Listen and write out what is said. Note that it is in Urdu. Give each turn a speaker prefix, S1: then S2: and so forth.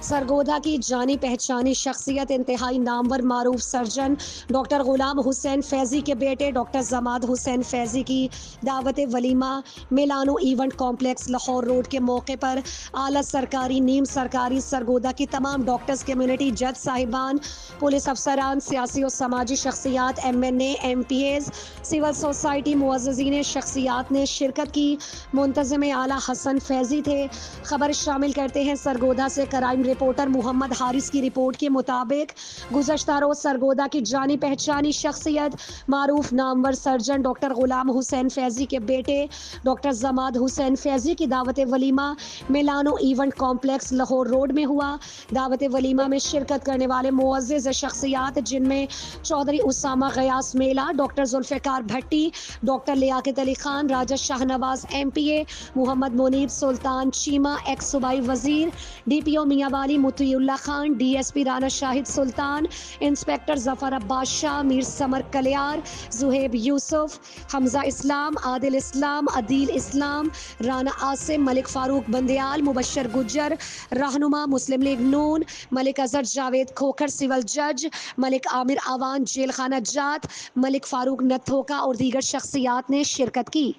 S1: سرگودا کی جانی پہچانی شخصیت انتہائی نامور معروف سرجن ڈاکٹر غلام حسین فیضی کے بیٹے ڈاکٹر زماد حسین فیضی کی دعوت ولیمہ Milano event complex Lahore road کے موقع پر اعلیٰ سرکاری نیم سرکاری سرگودا کی تمام ڈاکٹرز کمیونٹی جج صاحبان پولیس افسران سیاسی و سماجی شخصیات MNA MPAs سول سوسائٹی معززین شخصیات نے شرکت کی۔ منتظم اعلیٰ حسن فیضی تھے۔ خبر شامل کرتے ہیں سرگودا سے کرائم رپورٹر محمد حارث کی رپورٹ کے مطابق گزشتہ روز سرگودا کی جانی پہچانی شخصیت معروف نامور سرجن ڈاکٹر غلام حسین فیضی کے بیٹے ڈاکٹر زماد حسین فیضی کی دعوت ولیمہ Milano event complex Lahore road میں ہوا۔ دعوت ولیمہ میں شرکت کرنے والے معزز شخصیات جن میں چودھری اسامہ غیاث میلہ، ڈاکٹر ذوالفقار بھٹی، ڈاکٹر لیاقت علی خان، راجہ شاہ نواز MPA، محمد منیب سلطان چیمہ ایکس صوبائی وزیر، DPO میاں والی مطیع اللہ خان، DSP رانا شاہد سلطان، انسپکٹر ظفر عباس شاہ، میر سمر کلیار، زہیب یوسف، حمزہ اسلام، عادل اسلام، عدیل اسلام، رانا عاصم، ملک فاروق بندیال، مبشر گجر رہنما مسلم لیگ نون، ملک اظہر جاوید کھوکھر سول جج، ملک عامر آوان جیل خانہ جات، ملک فاروق نتھوکا اور دیگر شخصیات نے شرکت کی۔